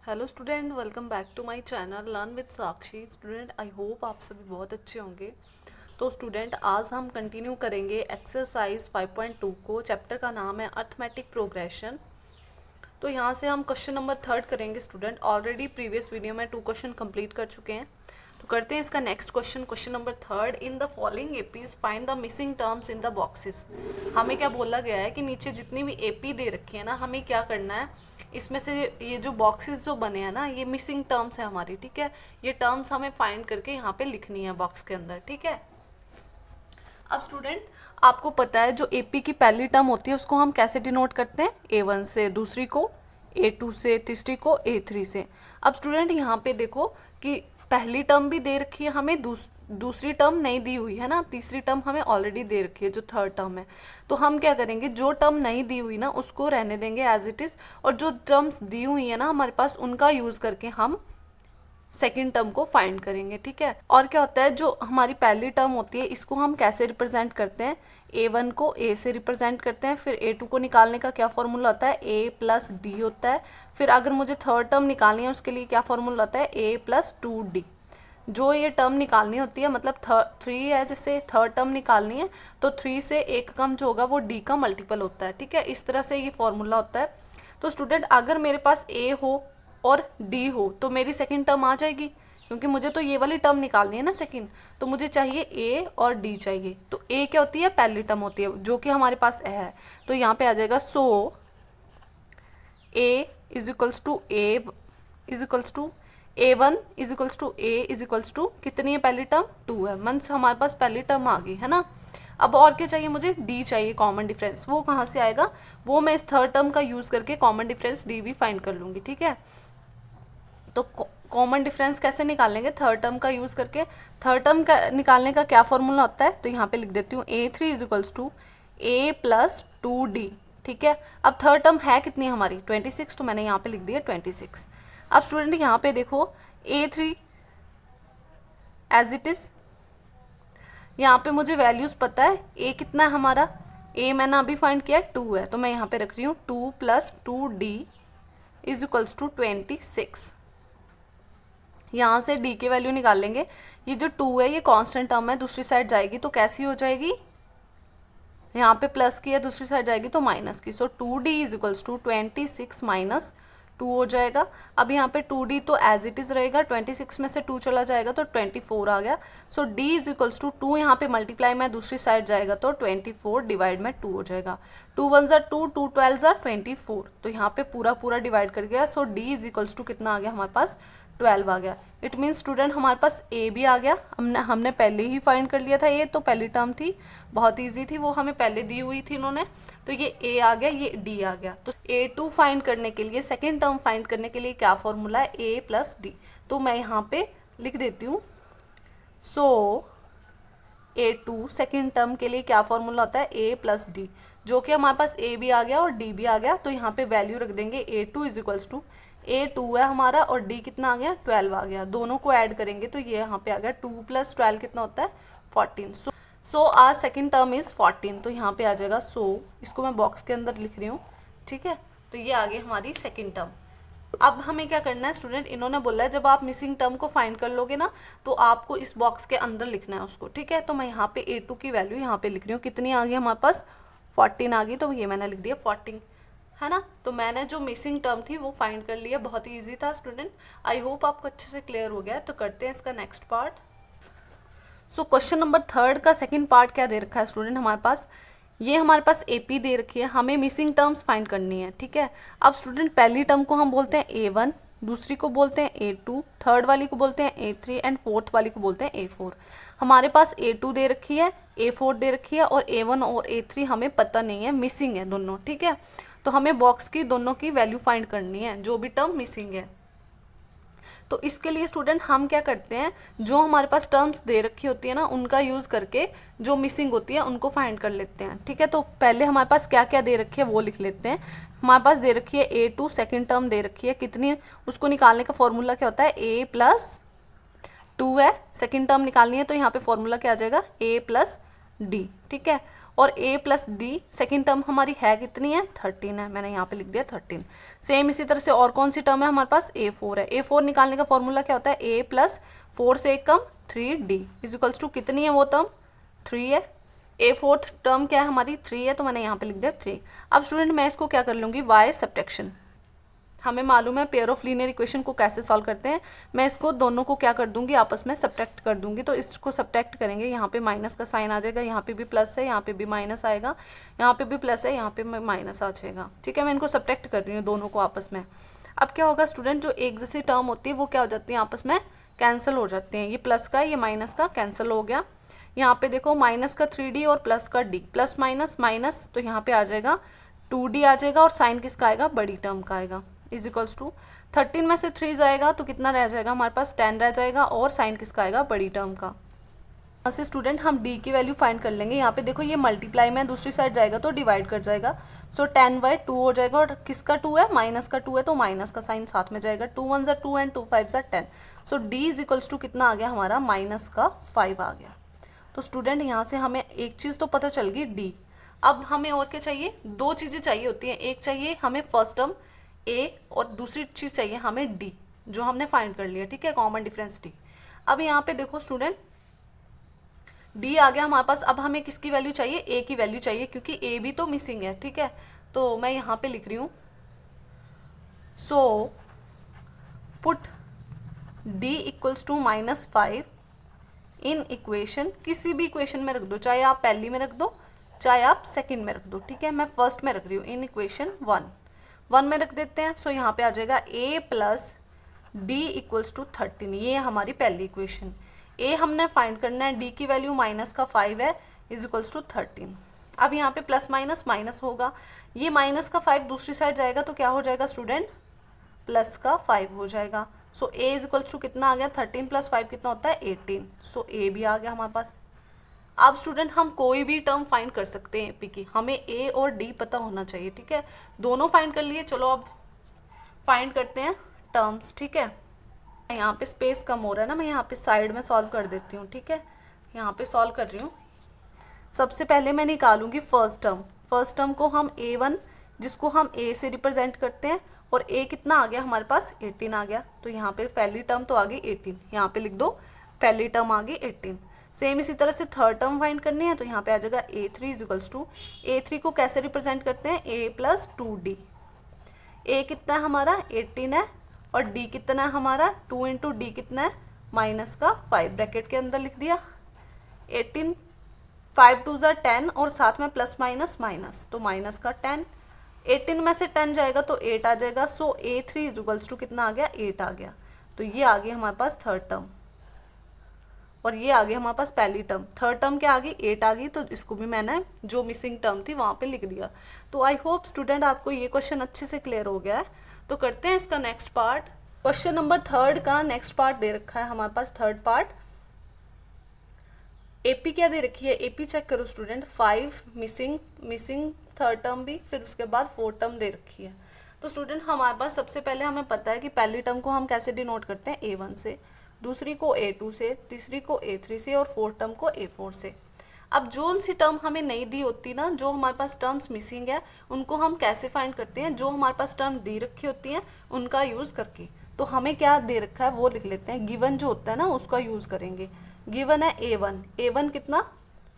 Hello student, welcome back to my channel learn with Sakshi. Student, I hope आप सभी बहुत अच्छे होंगे। तो स्टूडेंट, आज हम कंटिन्यू करेंगे एक्सरसाइज 5.2 को। चैप्टर का नाम है अर्थमेटिक प्रोग्रेशन। तो यहाँ से हम क्वेश्चन नंबर 3 करेंगे। स्टूडेंट, ऑलरेडी प्रीवियस वीडियो में 2 क्वेश्चन कंप्लीट कर चुके हैं। तो करते हैं इसका next question. Question number 3, in the following APs find the missing terms in the boxes. हमें क्या बोला गया है कि नीचे जितनी भी एपी दे रखी है ना, हमें क्या करना है, इसमें से ये जो बॉक्सेस जो बने हैं ना, ये मिसिंग टर्म्स है हमारी। ठीक है, ये टर्म्स हमें फाइंड करके यहाँ पे लिखनी है बॉक्स के अंदर। ठीक है, अब स्टूडेंट आपको पता है जो एपी की पहली टर्म होती है उसको हम कैसे डिनोट करते हैं, A1 से, दूसरी को A2 से, तीसरी को A3 से। अब स्टूडेंट यहाँ पे देखो कि पहली टर्म भी दे रखी है हमें, दूसरी टर्म नहीं दी हुई है ना, तीसरी टर्म हमें ऑलरेडी दे रखी है जो थर्ड टर्म है। तो हम क्या करेंगे, जो टर्म नहीं दी हुई ना उसको रहने देंगे एज इट इज, और जो टर्म्स दी हुई है ना हमारे पास उनका यूज करके हम सेकेंड टर्म को फाइंड करेंगे। ठीक है, और क्या होता है, जो हमारी पहली टर्म होती है इसको हम कैसे रिप्रेजेंट करते हैं, A1 को A से रिप्रेजेंट करते हैं। फिर A2 को निकालने का क्या फॉर्मूला होता है, A+D होता है। फिर अगर मुझे थर्ड टर्म निकालनी है उसके लिए क्या फॉर्मूला होता है, A+2D। जो ये टर्म निकालनी होती है, मतलब 3 है, जैसे थर्ड टर्म निकालनी है तो 3 से एक कम जो होगा वो D का मल्टीपल होता है। ठीक है, इस तरह से ये फॉर्मूला होता है। तो स्टूडेंट, अगर मेरे पास A हो और D हो तो मेरी सेकंड टर्म आ जाएगी, क्योंकि मुझे तो ये वाली टर्म निकालनी है ना सेकंड। तो मुझे चाहिए A और D चाहिए। तो A क्या होती है, पहली टर्म होती है जो कि हमारे पास है। तो यहाँ पे आ जाएगा, so A is equals to A1 is equals to A is equals to कितनी है, पहली टर्म 2 है, मीन्स हमारे पास पहली टर्म आ गई है ना। अब और क्या चाहिए, मुझे D चाहिए, कॉमन डिफरेंस। वो कहाँ से आएगा, वो मैं इस थर्ड टर्म का यूज करके कॉमन डिफरेंस D भी फाइंड कर लूंगी। ठीक है, तो कॉमन डिफरेंस कैसे निकालेंगे, थर्ड टर्म का यूज करके। थर्ड टर्म का निकालने का क्या फॉर्मूला होता है, तो यहाँ पे लिख देती हूँ, A3 is equals to A+2D। ठीक है, अब थर्ड टर्म है कितनी हमारी, 26, तो मैंने यहाँ पे लिख दिया 26। अब स्टूडेंट यहाँ पे देखो, A3 एज इट इज, यहाँ पे मुझे वैल्यूज पता है, A कितना है हमारा, A मैंने अभी फाइंड किया 2 है, तो मैं यहाँ पे रख रही हूँ 2+2D इज इक्वल्स टू 26। यहाँ से D की वैल्यू निकाल लेंगे। ये जो 2 है ये कांस्टेंट टर्म है, दूसरी साइड जाएगी तो कैसी हो जाएगी, यहाँ पे प्लस की है, दूसरी साइड जाएगी तो माइनस की। So 2D is equals to 26 minus 2 हो जाएगा। अब यहाँ पे 2D तो एज इट इज रहेगा, 26 में से 2 चला जाएगा तो 24 आ गया। सो D इज इक्वल्स टू 2, यहाँ पे मल्टीप्लाई में दूसरी साइड जाएगा तो 24 डिवाइड में 2 हो जाएगा। 2 1 ज़ा 2, 2 12 ज़ा 24, तो यहाँ पे पूरा पूरा डिवाइड कर गया। सो D इज इक्वल्स टू कितना आ गया हमारे पास, 12 आ गया। इट मीन्स स्टूडेंट हमारे पास A भी आ गया, हमने पहले ही फाइंड कर लिया था। ये तो पहली टर्म थी, बहुत इजी थी, वो हमें पहले दी हुई थी इन्होंने। तो ये A आ गया, ये D आ गया। तो A2 फाइंड करने के लिए, सेकेंड टर्म फाइंड करने के लिए क्या फॉर्मूला है, A+D। तो मैं यहाँ पे लिख देती हूँ, सो A2 सेकेंड टर्म के लिए क्या फॉर्मूला होता है, A+D। जो कि हमारे पास A भी आ गया और D भी आ गया, तो यहाँ पे वैल्यू रख देंगे, A2 is equals to, A2 है हमारा और D कितना आ गया, 12 आ गया। दोनों को ऐड करेंगे तो ये यहाँ पे आ गया 2 + 12 कितना होता है, 14। सो आर सेकेंड टर्म इज 14। तो यहाँ पे आ जाएगा, सो इसको मैं बॉक्स के अंदर लिख रही हूँ। ठीक है, तो ये आ गई हमारी सेकेंड टर्म। अब हमें क्या करना है स्टूडेंट, इन्होंने बोला है जब आप मिसिंग टर्म को फाइंड कर लोगे ना तो आपको इस बॉक्स के अंदर लिखना है उसको। ठीक है, तो मैं यहाँ पे A2 की वैल्यू यहाँ पे लिख रही हूँ, कितनी आ गई हमारे पास, 14 आ गई। तो ये मैंने लिख दिया 14, है ना। तो मैंने जो मिसिंग टर्म थी वो फाइंड कर लिया, बहुत ही ईजी था स्टूडेंट। आई होप आपको अच्छे से क्लियर हो गया है। तो करते हैं इसका next part. So question number 3 का सेकंड पार्ट क्या दे रखा है स्टूडेंट, हमारे पास ये हमारे पास एपी दे रखी है, हमें मिसिंग टर्म्स फाइंड करनी है। ठीक है, अब स्टूडेंट पहली टर्म को हम बोलते हैं A1, दूसरी को बोलते हैं A2, थर्ड वाली को बोलते हैं A3 एंड फोर्थ वाली को बोलते हैं A4। हमारे पास A2 दे रखी है, A4 दे रखी है, और A1 और A3 हमें पता नहीं है, मिसिंग है दोनों। ठीक है, तो हमें बॉक्स की दोनों की वैल्यू फाइंड करनी है, जो भी टर्म मिसिंग है। तो इसके लिए स्टूडेंट हम क्या करते हैं, जो हमारे पास टर्म्स दे रखी होती है ना उनका यूज़ करके जो मिसिंग होती है उनको फाइंड कर लेते हैं। ठीक है, तो पहले हमारे पास क्या क्या दे रखी है वो लिख लेते हैं। हमारे पास दे रखी है A2, सेकेंड टर्म दे रखी है कितनी, उसको निकालने का फॉर्मूला क्या होता है, A+2 है, सेकेंड टर्म निकालनी है तो यहाँ पे फॉर्मूला क्या आ जाएगा, A+D। ठीक है, और a plus D second term हमारी है कितनी है 13 है, मैंने यहाँ पे लिख दिया 13। सेम इसी तरह से और कौन सी टर्म है हमारे पास a4 है। a4 निकालने का फॉर्मूला क्या होता है a प्लस 4 से एक कम 3d इज इक्वल्स टू कितनी है वो टर्म 3 है। ए फोर्थ टर्म क्या है हमारी 3 है, तो मैंने यहाँ पे लिख दिया 3। अब स्टूडेंट मैं इसको क्या कर लूँगी y सब्ट्रैक्शन, हमें मालूम है पेयर ऑफ लीनियर इक्वेशन को कैसे सॉल्व करते हैं। मैं इसको दोनों को क्या कर दूंगी आपस में सब्ट्रैक्ट कर दूंगी, तो इसको सब्ट्रैक्ट करेंगे, यहाँ पे माइनस का साइन आ जाएगा, यहाँ पे भी प्लस है, यहाँ पे भी माइनस आएगा, यहाँ पे भी प्लस है, यहाँ पे माइनस आ जाएगा। ठीक है, मैं इनको सब्ट्रैक्ट कर रही हूँ दोनों को आपस में। अब क्या होगा स्टूडेंट, जो एक जैसी टर्म होती है वो क्या हो जाती है आपस में कैंसिल हो जाते हैं। ये प्लस का ये माइनस का कैंसिल हो गया। यहाँ पे देखो माइनस का 3d और प्लस का d, प्लस माइनस माइनस, तो यहाँ पे आ जाएगा 2d आ जाएगा, और साइन किसका आएगा बड़ी टर्म का आएगा, इज इक्वल्स टू 13 में से 3 जाएगा तो कितना रह जाएगा हमारे पास 10 रह जाएगा, और साइन किसका आएगा बड़ी टर्म का। यहाँ से स्टूडेंट हम d की वैल्यू फाइंड कर लेंगे। यहाँ पे देखो ये मल्टीप्लाई में दूसरी साइड जाएगा तो डिवाइड कर जाएगा, सो 10/2 हो जाएगा, और किसका 2 है माइनस का 2 है, तो माइनस का साइन साथ में जाएगा, 2 1 ज़ा 2 एंड 2 5 ज़ा 10, सो d इज इक्वल्स टू कितना आ गया हमारा माइनस का 5 आ गया। तो स्टूडेंट यहाँ से हमें एक चीज़ तो पता चल गई d। अब हमें और क्या चाहिए, दो चीज़ें चाहिए होती हैं, एक चाहिए हमें फर्स्ट टर्म a और दूसरी चीज़ चाहिए हमें d, जो हमने फाइंड कर लिया। ठीक है, कॉमन डिफरेंस d। अब यहाँ पे देखो स्टूडेंट d आ गया हमारे पास, अब हमें किसकी वैल्यू चाहिए a की वैल्यू चाहिए, क्योंकि a भी तो मिसिंग है। ठीक है, तो मैं यहाँ पे लिख रही हूँ so put d equals to -5 in equation, किसी भी इक्वेशन में रख दो, चाहे आप पहली में रख दो चाहे आप सेकंड में रख दो। ठीक है, मैं फर्स्ट में रख रही हूँ, इन इक्वेशन 1 में रख देते हैं। सो यहाँ पे आ जाएगा a plus D equals to 13, ये हमारी पहली इक्वेशन। a हमने फाइंड करना है, d की वैल्यू माइनस का 5 है, इज इक्वल्स टू 13। अब यहाँ पे प्लस माइनस माइनस होगा, ये माइनस का 5 दूसरी साइड जाएगा तो क्या हो जाएगा स्टूडेंट प्लस का 5 हो जाएगा। So a is equals to कितना आ गया 13 प्लस 5 कितना होता है 18, सो a भी आ गया हमारे पास। अब स्टूडेंट हम कोई भी टर्म फाइंड कर सकते हैं एपी की, हमें a और d पता होना चाहिए। ठीक है, दोनों फाइंड कर लिए, चलो अब फाइंड करते हैं टर्म्स। ठीक है, यहाँ पे स्पेस कम हो रहा है ना, मैं यहाँ पे साइड में सॉल्व कर देती हूँ। ठीक है, यहाँ पे सॉल्व कर रही हूँ। सबसे पहले मैं निकालूंगी फर्स्ट टर्म। फर्स्ट टर्म को हम a1, जिसको हम a से रिप्रेजेंट करते हैं, और a कितना आ गया हमारे पास 18 आ गया, तो यहाँ पे पहली टर्म तो आ गई 18, यहाँ पे लिख दो पहली टर्म आ गई 18। सेम इसी तरह से थर्ड टर्म फाइंड करनी है, तो यहाँ पे आ जाएगा a3 is equals to, a3 को कैसे रिप्रेजेंट करते हैं a प्लस 2d। a कितना है हमारा 18 है, और d कितना है हमारा 2 इंटू डी कितना है माइनस का 5, ब्रैकेट के अंदर लिख दिया 18, 5 2 ज़ा 10, और साथ में प्लस माइनस माइनस, तो माइनस का 10, 18 में से 10 जाएगा तो 8 आ जाएगा। सो a3 इज इक्वल्स टू कितना आ गया 8 आ गया, तो ये आ गया हमारे पास थर्ड टर्म, और ये आ गई हमारे पास पहली टर्म। थर्ड टर्म क्या आ गई 8 आ गई, तो इसको भी मैंने जो मिसिंग टर्म थी वहाँ पे लिख दिया। तो आई होप स्टूडेंट आपको ये क्वेश्चन अच्छे से क्लियर हो गया है। तो करते हैं इसका नेक्स्ट पार्ट। क्वेश्चन नंबर 3 का नेक्स्ट पार्ट दे रखा है हमारे पास, थर्ड पार्ट। एपी क्या दे रखी है, एपी चेक करो स्टूडेंट, 5 मिसिंग थर्ड टर्म भी, फिर उसके बाद फोर्थ टर्म दे रखी है। तो स्टूडेंट हमारे पास सबसे पहले हमें पता है कि पहली टर्म को हम कैसे डिनोट करते हैं a1 से, दूसरी को a2 से, तीसरी को a3 से, और फोर्थ टर्म को a4 से। अब जो सी टर्म हमें नहीं दी होती ना, जो हमारे पास टर्म्स मिसिंग है, उनको हम कैसे फाइंड करते हैं, जो हमारे पास टर्म दी रखी होती हैं उनका यूज़ करके। तो हमें क्या दे रखा है वो लिख लेते हैं, गिवन जो होता है ना उसका यूज़ करेंगे। गिवन है a1 कितना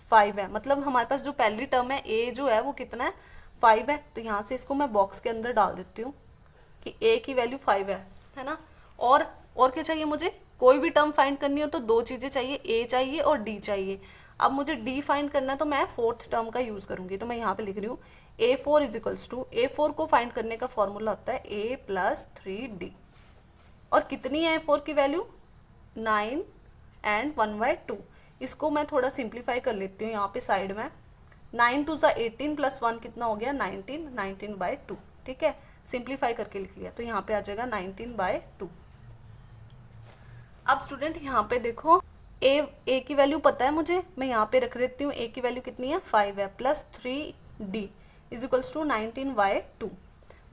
5 है, मतलब हमारे पास जो पहली टर्म है a जो है वो कितना है 5 है, तो यहाँ से इसको मैं बॉक्स के अंदर डाल देती हूँ कि a की वैल्यू 5 है ना। और क्या चाहिए मुझे, कोई भी टर्म फाइंड करनी हो तो दो चीज़ें चाहिए, a चाहिए और d चाहिए। अब मुझे d फाइंड करना है तो मैं फोर्थ टर्म का यूज़ करूँगी, तो मैं यहाँ पे लिख रही हूँ a4 is equals to, a4 को फाइंड करने का फॉर्मूला होता है a प्लस 3d, और कितनी है a4 की वैल्यू 9 एंड 1/2। इसको मैं थोड़ा सिंप्लीफाई कर लेती हूँ यहाँ पे साइड में, 9 2 ज़ा 18 प्लस 1 कितना हो गया 19/2। ठीक है, सिंप्लीफाई करके लिख लिया, तो यहाँ पे आ जाएगा 19/2। अब स्टूडेंट यहाँ पे देखो a की वैल्यू पता है मुझे, मैं यहाँ पे रख लेती हूँ, a की वैल्यू कितनी है 5 है, plus 3d is equals to 19/2।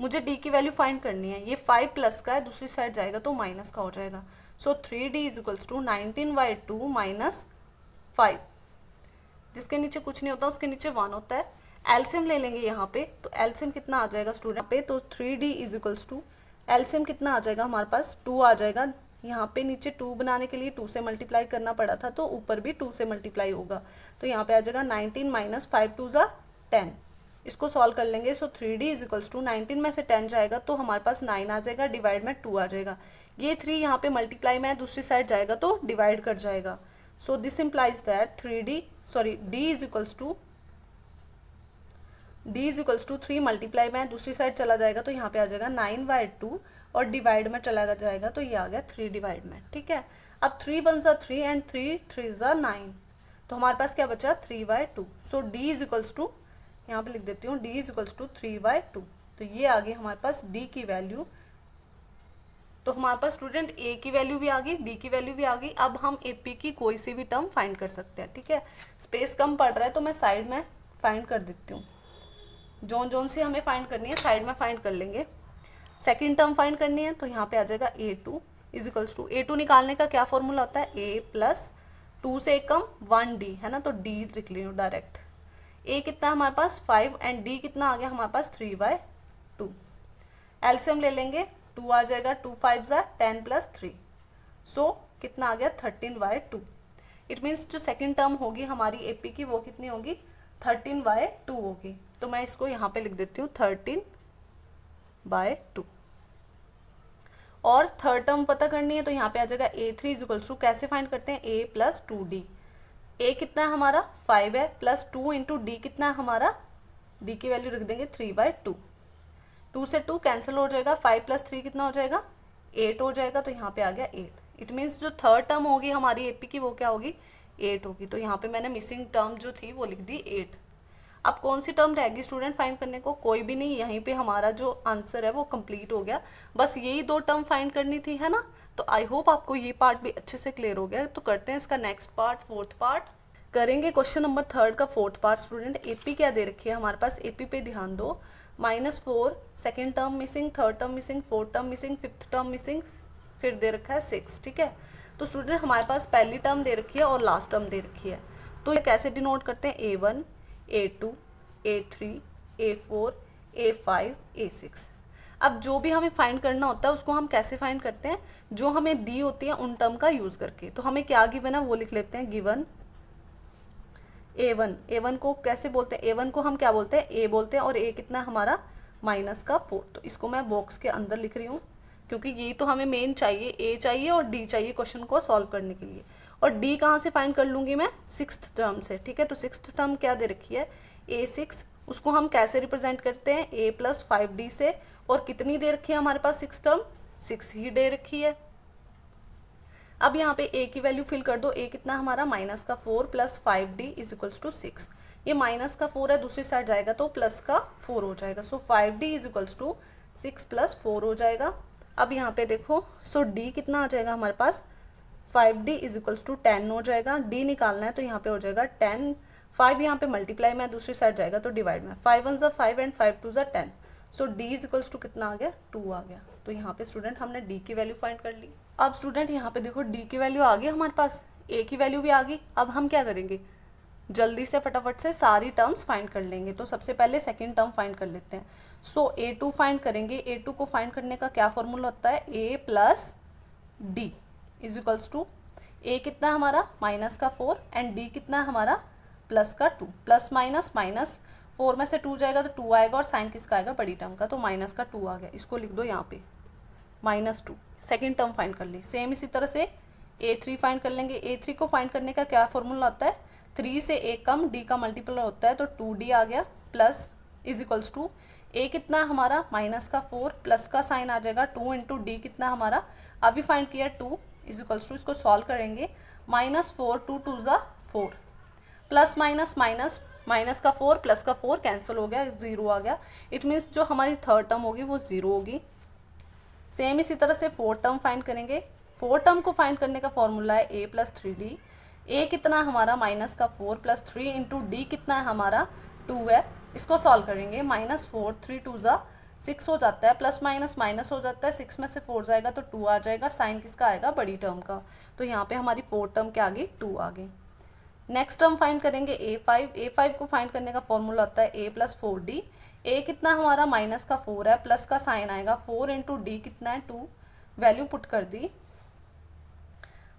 मुझे d की वैल्यू फाइंड करनी है, ये 5 प्लस का है, दूसरी साइड जाएगा तो माइनस का हो जाएगा। So 3d is equals to 19/2 minus 5। जिसके नीचे कुछ नहीं होता उसके नीचे 1 होता है। एलसीएम ले लेंगे यहाँ पे, तो एलसीएम कितना आ जाएगा स्टूडेंट पे, तो 3D is equals to LCM कितना आ जाएगा हमारे पास 2 आ जाएगा। यहाँ पे नीचे 2 बनाने के लिए 2 से मल्टीप्लाई करना पड़ा था, तो ऊपर भी 2 से मल्टीप्लाई होगा, तो यहाँ पे आ जाएगा 19 माइनस 5 2 ज़ा 10। इसको सॉल्व कर लेंगे। सो 3D इज इक्वल्स टू 19 में से 10 जाएगा तो हमारे पास 9 आ जाएगा, डिवाइड में 2 आ जाएगा। ये 3 यहाँ पे मल्टीप्लाई में दूसरी साइड जाएगा तो डिवाइड कर जाएगा। So this implies that D is equals to 3 multiply में दूसरी साइड चला जाएगा तो यहाँ पे आ जाएगा 9/2 और डिवाइड में चला जाएगा तो ये आ गया 3 डिवाइड में। ठीक है, अब 3 1 ज़ा 3 एंड 3 3 ज़ा 9, तो हमारे पास क्या बचा 3/2। सो D इज इक्वल्स टू, यहाँ पे लिख देती हूँ, D इज इक्वल्स टू 3/2। तो ये आ गई हमारे पास D की वैल्यू। तो हमारे पास स्टूडेंट A की वैल्यू भी आ गई, D की वैल्यू भी आ गई। अब हम AP की कोई सी भी टर्म फाइंड कर सकते हैं। ठीक है, स्पेस कम पड़ रहा है तो मैं साइड में फाइंड कर देती हूँ। जोन से हमें फाइंड करनी है साइड में फाइंड कर लेंगे। सेकेंड टर्म फाइंड करनी है तो यहाँ पे आ जाएगा A2 is equals to, A2 निकालने का क्या फॉर्मूला होता है, A प्लस 2 से कम 1D है ना, तो D लिख ली हूँ डायरेक्ट। A कितना है हमारे पास 5 एंड D कितना आ गया हमारे पास 3/2। एलसीएम ले लेंगे, 2 आ जाएगा, 2 5 ज़ा 10 प्लस 3, सो कितना आ गया 13/2। इट मीन्स जो सेकेंड टर्म होगी हमारी AP की वो कितनी होगी 13/2 होगी। तो मैं इसको यहाँ पे लिख देती हूँ 13/2। और थर्ड टर्म पता करनी है तो यहाँ पे आ जाएगा A3 इज इक्वल्स टू, कैसे फाइंड करते हैं, A प्लस 2D। A कितना है हमारा 5 है, प्लस 2 इंटू D कितना है हमारा, D की वैल्यू रख देंगे 3/2। 2 से 2 कैंसिल हो जाएगा, 5 प्लस 3 कितना हो जाएगा 8 हो जाएगा, तो यहाँ पे आ गया 8। इट मीन्स जो थर्ड टर्म होगी हमारी AP की वो क्या होगी 8 होगी। तो यहाँ पे मैंने मिसिंग टर्म जो थी वो लिख दी 8। अब कौन सी टर्म रहेगी स्टूडेंट फाइंड करने को, कोई भी नहीं। यहीं पे हमारा जो आंसर है वो कंप्लीट हो गया, बस यही 2 टर्म फाइंड करनी थी, है ना। तो आई होप आपको ये पार्ट भी अच्छे से क्लियर हो गया। तो करते हैं इसका नेक्स्ट पार्ट, फोर्थ पार्ट करेंगे। क्वेश्चन नंबर 3 का फोर्थ पार्ट स्टूडेंट, AP क्या दे रखी है हमारे पास, AP पे ध्यान दो। -4 second term missing, third term missing, fourth term missing, fifth term missing, फिर दे रखा है 6। ठीक है, तो स्टूडेंट हमारे पास पहली टर्म दे रखी है और लास्ट टर्म दे रखी है। तो ये कैसे डिनोट करते हैं, A1 A2 A3 A4 A5 A6। अब जो भी हमें फाइंड करना होता है उसको हम कैसे फाइंड करते हैं, जो हमें दी होती है उन टर्म का यूज करके। तो हमें क्या गिवन है वो लिख लेते हैं, गिवन A1 को कैसे बोलते हैं, A1 को हम क्या बोलते हैं A बोलते हैं, और A कितना है हमारा -4। तो इसको मैं बॉक्स के अंदर लिख रही हूँ क्योंकि ये तो हमें मेन चाहिए, A चाहिए और D चाहिए क्वेश्चन को सॉल्व करने के लिए। और D कहाँ से फाइंड कर लूँगी मैं, 6th टर्म से। ठीक है, तो 6th टर्म क्या दे रखी है A6, उसको हम कैसे रिप्रेजेंट करते हैं A प्लस 5D से। और कितनी दे रखी है हमारे पास 6 टर्म, 6 ही दे रखी है। अब यहाँ पे A की वैल्यू फिल कर दो, A कितना हमारा -4 plus 5D is equals to 6। ये -4 है, दूसरी साइड जाएगा तो +4 हो जाएगा। सो 5D इज इक्वल्स टू 6 + 4 हो जाएगा। अब यहाँ पे देखो, सो D कितना आ जाएगा हमारे पास 5D इज इक्वल्स टू 10 हो जाएगा। D निकालना है तो यहाँ पे हो जाएगा 10, 5 यहाँ पे मल्टीप्लाई में दूसरी साइड जाएगा तो डिवाइड में, 5 1 ज़ा 5 एंड 5 2 ज़ा 10। सो D इज इक्वल्स टू कितना आ गया 2 आ गया। तो यहाँ पे स्टूडेंट हमने D की वैल्यू फाइंड कर ली। अब स्टूडेंट यहाँ पे देखो D की वैल्यू आ गई हमारे पास, A की वैल्यू भी आ गई। अब हम क्या करेंगे, जल्दी से फटाफट से सारी टर्म्स फाइंड कर लेंगे। तो सबसे पहले सेकेंड टर्म फाइंड कर लेते हैं। सो A2 फाइंड करेंगे। A2 को फाइंड करने का क्या फॉर्मूला होता है, A plus D is equals to, A कितना हमारा -4 एंड D कितना हमारा +2। प्लस माइनस माइनस 4 में से 2 जाएगा तो 2 आएगा, और साइन किसका आएगा बड़ी टर्म का, तो -2 आ गया। इसको लिख दो यहाँ पे -2। सेकेंड टर्म फाइंड कर ली। सेम इसी तरह से A3 फाइंड कर लेंगे। A3 को फाइंड करने का क्या फॉर्मूला होता है, 3 से A कम D का मल्टीपल होता है, तो 2D आ गया, plus is equals to A कितना हमारा -4, प्लस का साइन आ जाएगा 2 इंटू D कितना हमारा अभी फाइंड किया 2 इज इक्वल्स टू, इसको सॉल्व करेंगे, -4 2 2 ज़ा 4, प्लस माइनस माइनस माइनस का 4 प्लस का 4 कैंसिल हो गया, 0 आ गया। इट मीन्स जो हमारी थर्ड टर्म होगी वो 0 होगी। सेम इसी तरह से फोर्थ टर्म फाइंड करेंगे। फोर्थ टर्म को फाइंड करने का फॉर्मूला है A प्लस 3D। A कितना हमारा -4 प्लस 3 इंटू D कितना है हमारा 2 है। इसको सॉल्व करेंगे, -4 3 2 ज़ा 6 हो जाता है, प्लस माइनस माइनस हो जाता है, 6 में से 4 जाएगा तो 2 आ जाएगा, साइन किसका आएगा बड़ी टर्म का। तो यहाँ पे हमारी फोर्थ टर्म क्या आ गई 2 आ गई। नेक्स्ट हम फाइंड करेंगे A5 को फाइंड करने का फॉर्मूला होता है A+4D। A कितना हमारा माइनस का 4 है, प्लस का साइन आएगा 4 इंटू डी कितना है 2, वैल्यू पुट कर दी।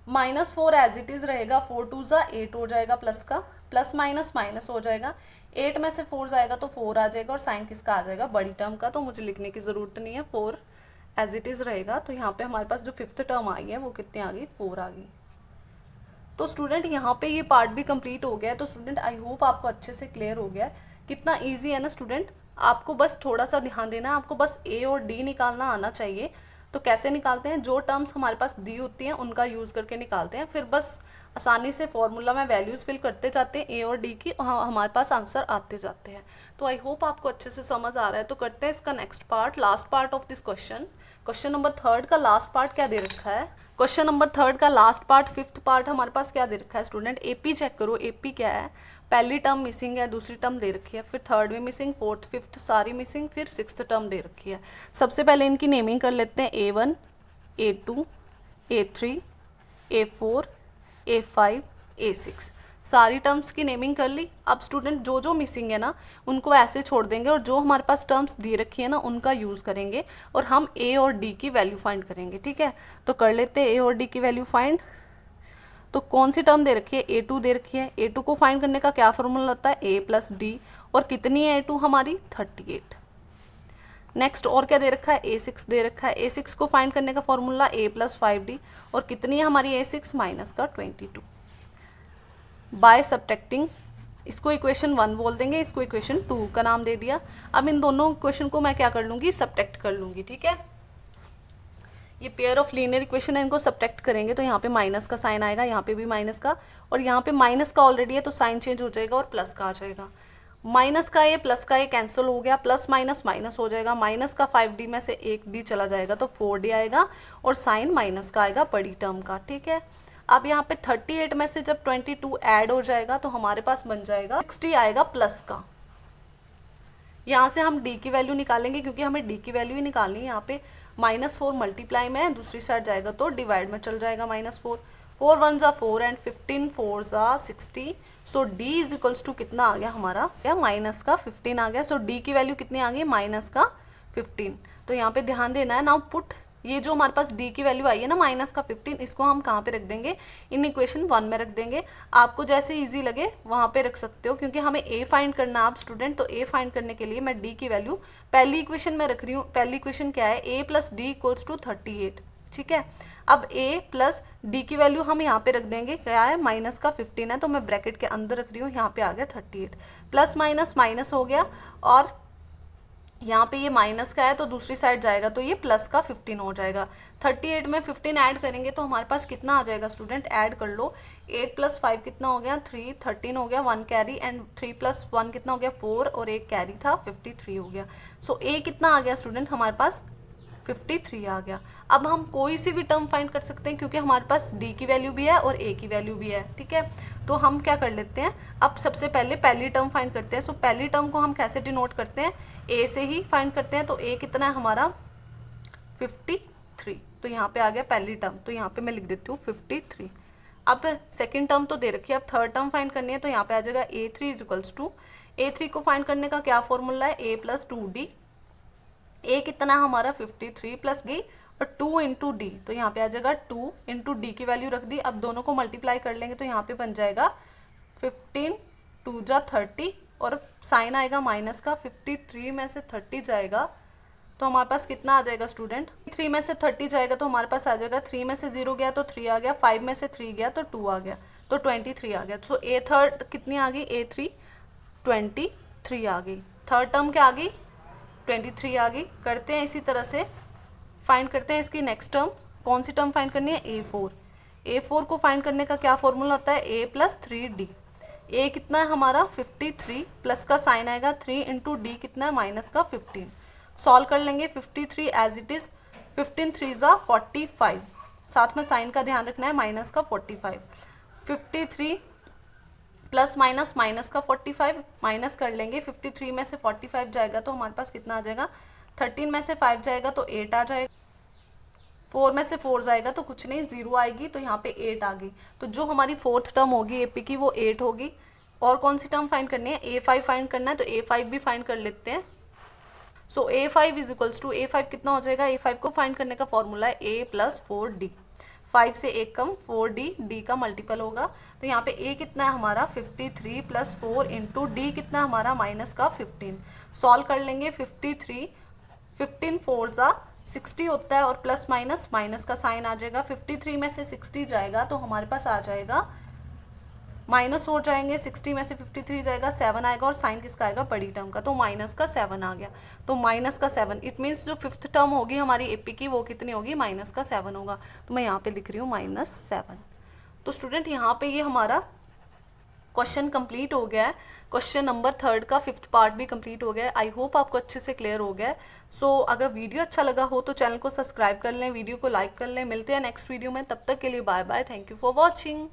-4 एज इट इज रहेगा, 4 2 ज़ा 8 हो जाएगा, प्लस का प्लस माइनस माइनस हो जाएगा, 8 में से 4 जाएगा तो 4 आ जाएगा, और साइन किसका आ जाएगा, बड़ी टर्म का, तो मुझे लिखने की ज़रूरत नहीं है, 4 एज इट इज़ रहेगा। तो यहाँ पे हमारे पास जो फिफ्थ टर्म आई है वो कितनी आ गई, 4 आ गई। तो स्टूडेंट यहाँ पे ये पार्ट भी कंप्लीट हो गया है। तो स्टूडेंट आई होप आपको अच्छे से क्लियर हो गया है। कितना इजी है ना स्टूडेंट, आपको बस थोड़ा सा ध्यान देना है, आपको बस ए और डी निकालना आना चाहिए। तो कैसे निकालते हैं, जो टर्म्स हमारे पास दी होती हैं उनका यूज़ करके निकालते हैं, फिर बस आसानी से फॉर्मूला में वैल्यूज़ फिल करते जाते हैं ए और डी की, हमारे पास आंसर आते जाते हैं। तो आई होप आपको अच्छे से समझ आ रहा है। तो करते हैं इसका next part, last part of this question. Question number 3 का लास्ट पार्ट क्या दे रखा है, क्वेश्चन नंबर 3 का लास्ट पार्ट, फिफ्थ पार्ट हमारे पास क्या दे रखा है स्टूडेंट, एपी चेक करो। एपी क्या है, पहली टर्म मिसिंग है, दूसरी टर्म दे रखी है, फिर थर्ड भी मिसिंग, फोर्थ फिफ्थ सारी मिसिंग, फिर सिक्स्थ टर्म दे रखी है। सबसे पहले इनकी नेमिंग कर लेते हैं, A1 A2 A3 A4 A5 A6, सारी टर्म्स की नेमिंग कर ली। अब स्टूडेंट जो जो मिसिंग है ना उनको ऐसे छोड़ देंगे, और जो हमारे पास टर्म्स दे रखी है ना उनका यूज़ करेंगे, और हम ए और डी की वैल्यू फाइंड करेंगे। ठीक है, तो कर लेते हैं ए और डी की वैल्यू फाइंड। तो कौन सी टर्म दे रखी है, A2 दे रखी है। A2 को फाइंड करने का क्या फॉर्मूला होता है, A+D, और कितनी है A2 हमारी, 38। नेक्स्ट और क्या दे रखा है, A6 दे रखा है। A6 को फाइंड करने का फॉर्मूला A+5D, और कितनी है हमारी A6 माइनस का 22। बाय सब्ट्रैक्टिंग, इसको इक्वेशन 1 बोल देंगे, इसको इक्वेशन 2 का नाम दे दिया। अब इन दोनों इक्वेशन को मैं क्या कर लूँगी, सब्ट्रैक्ट कर लूँगी। ठीक है, ये पेयर ऑफ लीनियर इक्वेशन है, इनको सब्ट्रैक्ट करेंगे तो यहाँ पे माइनस का साइन आएगा, यहाँ पे भी माइनस का, और यहाँ पे माइनस का ऑलरेडी है तो साइन चेंज हो जाएगा और प्लस का आ जाएगा। माइनस का ए प्लस का ए कैंसिल हो गया, प्लस माइनस माइनस हो जाएगा, माइनस का 5D में से एक डी चला जाएगा तो 4D आएगा, और साइन माइनस का आएगा बड़ी टर्म का। ठीक है, अब यहाँ पे 38 में से जब 22 ऐड हो जाएगा तो हमारे पास बन जाएगा 60 आएगा प्लस का। यहाँ से हम डी की वैल्यू निकालेंगे, क्योंकि हमें डी की वैल्यू ही निकालनी है। यहाँ पे -4 मल्टीप्लाई में है, दूसरी साइड जाएगा तो डिवाइड में चल जाएगा, -4, 4 1 ज़ा 4 एंड 15 4 ज़ा 60। सो डी इज इक्वल्स टू कितना आ गया हमारा, क्या माइनस का 15 आ गया। सो डी की वैल्यू कितनी आ गई, माइनस का 15। तो यहाँ पे ध्यान देना है, नाउ पुट ये जो हमारे पास डी की वैल्यू आई है ना माइनस का 15, इसको हम कहाँ पे रख देंगे, इन इक्वेशन 1 में रख देंगे। आपको जैसे इजी लगे वहाँ पे रख सकते हो, क्योंकि हमें ए फाइंड करना है आप स्टूडेंट। तो ए फाइंड करने के लिए मैं डी की वैल्यू पहली इक्वेशन में रख रही हूँ। पहली इक्वेशन क्या है, A+D इक्वल्स टू 38। ठीक है, अब A+D की वैल्यू हम यहाँ पे रख देंगे, क्या है, माइनस का 15 है, तो मैं ब्रैकेट के अंदर रख रही हूँ, यहाँ पे आ गया 38, प्लस माइनस माइनस हो गया, और यहाँ पे ये माइनस का है तो दूसरी साइड जाएगा तो ये प्लस का 15 हो जाएगा। 38 में 15 ऐड करेंगे तो हमारे पास कितना आ जाएगा स्टूडेंट, ऐड कर लो, 8 + 5 कितना हो गया, 3, 13 हो गया, 1 कैरी, एंड 3 + 1 कितना हो गया, 4, और एक कैरी था, 53 हो गया। सो ए कितना आ गया स्टूडेंट हमारे पास, 53 आ गया। अब हम कोई सी भी टर्म फाइंड कर सकते हैं, क्योंकि हमारे पास डी की वैल्यू भी है और ए की वैल्यू भी है। ठीक है, तो हम क्या कर लेते हैं, अब सबसे पहले पहली टर्म फाइंड करते हैं। सो पहली टर्म को हम कैसे डिनोट करते हैं, ए से ही फाइंड करते हैं। तो ए कितना है हमारा, 53। तो यहाँ पे आ गया पहली टर्म, तो यहाँ पे मैं लिख देती हूँ 53। अब सेकेंड टर्म तो दे रखी है, अब थर्ड टर्म फाइंड करनी है, तो यहाँ पे आ जाएगा A3 is equals to, A3 को फाइंड करने का क्या फॉर्मूला है, A+2D। ए कितना हमारा 53 + D, और 2 इंटू डी, तो यहाँ पे आ जाएगा 2 इंटू डी की वैल्यू रख दी। अब दोनों को मल्टीप्लाई कर लेंगे तो यहाँ पे बन जाएगा 15 2 ज़ा 30, और साइन आएगा माइनस का, 53 में से 30 जाएगा तो हमारे पास कितना आ जाएगा स्टूडेंट, 3 में से 30 जाएगा तो हमारे पास आ जाएगा, 3 में से 0 गया तो 3 आ गया, 5 में से 3 गया तो 2 आ गया, तो 23 आ गया। सो ए थर्ड कितनी आ गई, A3 23 आ गई। थर्ड टर्म क्या आ गई, 23 आ गई। करते हैं इसी तरह से, फाइंड करते हैं इसकी नेक्स्ट टर्म। कौन सी टर्म फाइंड करनी है, A4। A4 को फाइंड करने का क्या फॉर्मूला होता है, A+3D। ए कितना है हमारा 53, प्लस का साइन आएगा, 3 इंटू डी कितना है, माइनस का 15। सॉल्व कर लेंगे, 53 एज इट इज, 15 3 ज़ा 45, साथ में साइन का ध्यान रखना है, माइनस का 45, 53 प्लस माइनस माइनस का 45 माइनस कर लेंगे, 53 में से 45 जाएगा तो हमारे पास कितना आ जाएगा, 13 में से 5 जाएगा तो 8 आ जाएगा, 4 में से 4 जाएगा तो कुछ नहीं, 0 आएगी, तो यहाँ पे 8 आ गई। तो जो हमारी फोर्थ टर्म होगी AP की वो 8 होगी। और कौन सी टर्म फाइंड करनी है, A5 फाइंड करना है, तो A5 भी फाइंड कर लेते हैं। सो A5 is equals to, A5 कितना हो जाएगा, A5 को फाइंड करने का फॉर्मूला है A प्लस 4D। 5 से 1 कम 4D, D का मल्टीपल होगा। तो यहाँ पे A कितना है हमारा 53 प्लस 4 इंटू D कितना हमारा माइनस का 15। सॉल्व कर लेंगे, 53 15 4 ज़ा 60 होता है, और प्लस माइनस माइनस का साइन आ जाएगा। 53 में से 60 जाएगा तो हमारे पास आ जाएगा, माइनस हो जाएंगे, 60 में से 53 जाएगा, 7 आएगा, और साइन किसका आएगा, बड़ी टर्म का, तो माइनस का 7 आ गया। तो माइनस का 7, इट मीन्स जो फिफ्थ टर्म होगी हमारी AP की वो कितनी होगी, माइनस का 7 होगा। तो मैं यहाँ पे लिख रही हूँ -7। तो स्टूडेंट यहाँ पे ये हमारा क्वेश्चन कंप्लीट हो गया है। क्वेश्चन नंबर 3 का 5th पार्ट भी कंप्लीट हो गया है। आई होप आपको अच्छे से क्लियर हो गया है। सो अगर वीडियो अच्छा लगा हो तो चैनल को सब्सक्राइब कर लें, वीडियो को लाइक कर लें। मिलते हैं नेक्स्ट वीडियो में, तब तक के लिए bye bye, thank you for watching.